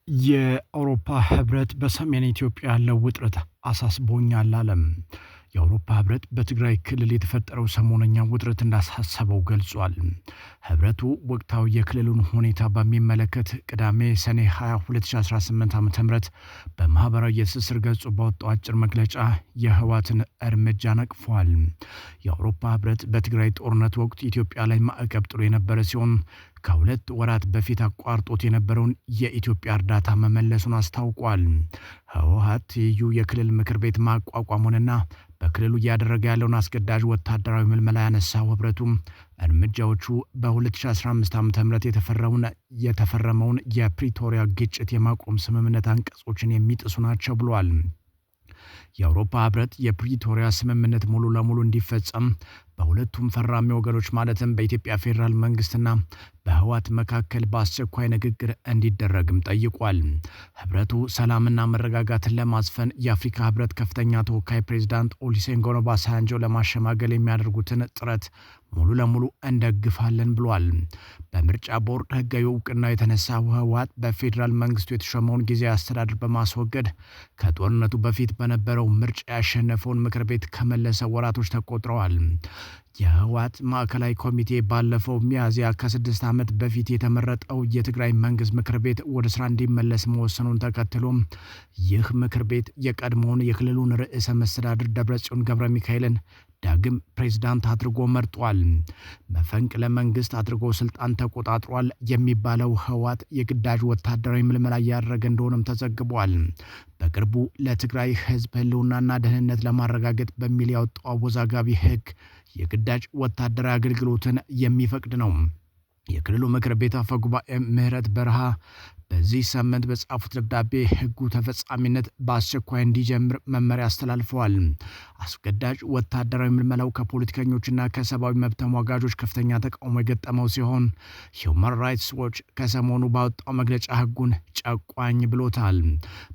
የአውሮፓ ህብረት በሰሜን ኢትዮጵያ ያለው ውጥረት አሳስቦኛል አለም። የአውሮፓ ህብረት በትግራይ ክልል የተፈጠረው ሰሞነኛ ውጥረት እንዳሳሰበው ገልጿል። ህብረቱ ወቅታዊ የክልሉን ሁኔታ በሚመለከት ቅዳሜ ሰኔ 20 2018 ዓ.ም በማህበራዊ የትስስር ገጹ ባወጣው አጭር መግለጫ የህወሓትን እርምጃ ነቅፏል። የአውሮፓ ህብረት በትግራይ ጦርነት ወቅት ኢትዮጵያ ላይ ማዕቀብ ጥሎ የነበረ ሲሆን ከሁለት ወራት በፊት አቋርጦት የነበረውን የኢትዮጵያ እርዳታ መመለሱን አስታውቋል። ህወሓት ትይዩ የክልል ምክር ቤት ማቋቋሙንና በክልሉ እያደረገ ያለውን አስገዳጅ ወታደራዊ ምልመላ ያነሳው ህብረቱም እርምጃዎቹ በ2015 ዓ.ም የተፈረመውን የፕሪቶሪያ ግጭት የማቆም ስምምነት አንቀጾችን የሚጥሱ ናቸው ብሏል። የአውሮፓ ህብረት የፕሪቶሪያ ስምምነት ሙሉ ለሙሉ እንዲፈጸም በሁለቱም ፈራሚ ወገኖች ማለትም በኢትዮጵያ ፌዴራል መንግስትና በህወሓት መካከል በአስቸኳይ ንግግር እንዲደረግም ጠይቋል። ህብረቱ ሰላምና መረጋጋትን ለማስፈን የአፍሪካ ህብረት ከፍተኛ ተወካይ ፕሬዝዳንት ኦሉሴጉን ኦባሳንጆ ለማሸማገል የሚያደርጉትን ጥረት ሙሉ ለሙሉ እንደግፋለን ብሏል። በምርጫ ቦርድ ህጋዊ እውቅና የተነሳው ህወሓት በፌዴራል መንግስቱ የተሾመውን ጊዜያዊ አስተዳደር በማስወገድ ከጦርነቱ በፊት በነበረው ምርጫ ያሸነፈውን ምክር ቤት ከመለሰ ወራቶች ተቆጥረዋል። የህወሓት ማዕከላዊ ኮሚቴ ባለፈው ሚያዝያ ከ6 ዓመት በፊት የተመረጠው የትግራይ መንግስት ምክር ቤት ወደ ስራ እንዲመለስ መወሰኑን ተከትሎ ይህ ምክር ቤት የቀድሞውን የክልሉን ርዕሰ መስተዳድር ደብረጽዮን ገብረ ሚካኤልን ዳግም ፕሬዝዳንት አድርጎ መርጧል። መፈንቅለ መንግስት አድርጎ ስልጣን ተቆጣጥሯል የሚባለው ህወሓት የግዳጅ ወታደራዊ ምልመላ እያደረገ እንደሆነም ተዘግቧል። በቅርቡ ለትግራይ ህዝብ ህልውናና ደህንነት ለማረጋገጥ በሚል ያወጣው አወዛጋቢ ህግ የግዳጅ ወታደራዊ አገልግሎትን የሚፈቅድ ነው። የክልሉ ምክር ቤት አፈ ጉባኤ ምህረት በረሃ በዚህ ሳምንት በጻፉት ደብዳቤ ህጉ ተፈጻሚነት በአስቸኳይ እንዲጀምር መመሪያ አስተላልፈዋል። አስገዳጅ ወታደራዊ ምልመላው ከፖለቲከኞችና ከሰብአዊ መብት ተሟጋቾች ከፍተኛ ተቃውሞ የገጠመው ሲሆን ሂውማን ራይትስ ዎች ከሰሞኑ ባወጣው መግለጫ ህጉን ጨቋኝ ብሎታል።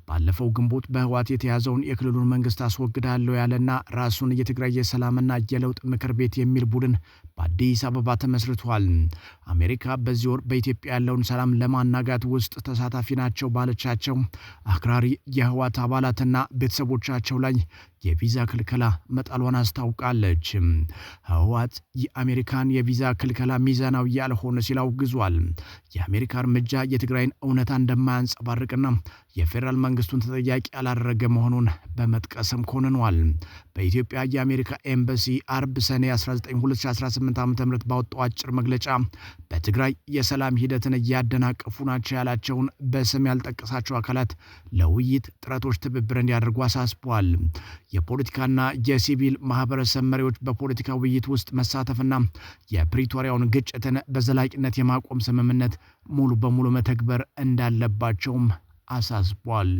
ባለፈው ግንቦት በህወሓት የተያዘውን የክልሉን መንግስት አስወግዳለሁ ያለና ራሱን የትግራይ የሰላምና የለውጥ ምክር ቤት የሚል ቡድን በአዲስ አበባ ተመስርቷል። አሜሪካ በዚህ ወር በኢትዮጵያ ያለውን ሰላም ለማናጋት ውስጥ ተሳታፊ ናቸው ባለቻቸው አክራሪ የህወሓት አባላትና ቤተሰቦቻቸው ላይ የቪዛ ክልከላ መጣሏን አስታውቃለች። ህወሓት የአሜሪካን የቪዛ ክልከላ ሚዛናዊ ያልሆነ ሲል አውግዟል። የአሜሪካ እርምጃ የትግራይን እውነታ እንደማያንጸባርቅና የፌዴራል መንግስቱን ተጠያቂ ያላደረገ መሆኑን በመጥቀስም ኮንኗል። በኢትዮጵያ የአሜሪካ ኤምባሲ አርብ ሰኔ 19 2018 ዓ.ም ባወጣው አጭር መግለጫ በትግራይ የሰላም ሂደትን እያደናቀፉ ናቸው ያላቸውን በስም ያልጠቀሳቸው አካላት ለውይይት ጥረቶች ትብብር እንዲያደርጉ አሳስቧል። የፖለቲካና የሲቪል ማህበረሰብ መሪዎች በፖለቲካ ውይይት ውስጥ መሳተፍና የፕሪቶሪያውን ግጭትን በዘላቂነት የማቆም ስምምነት ሙሉ በሙሉ መተግበር እንዳለባቸውም አሳስቧል።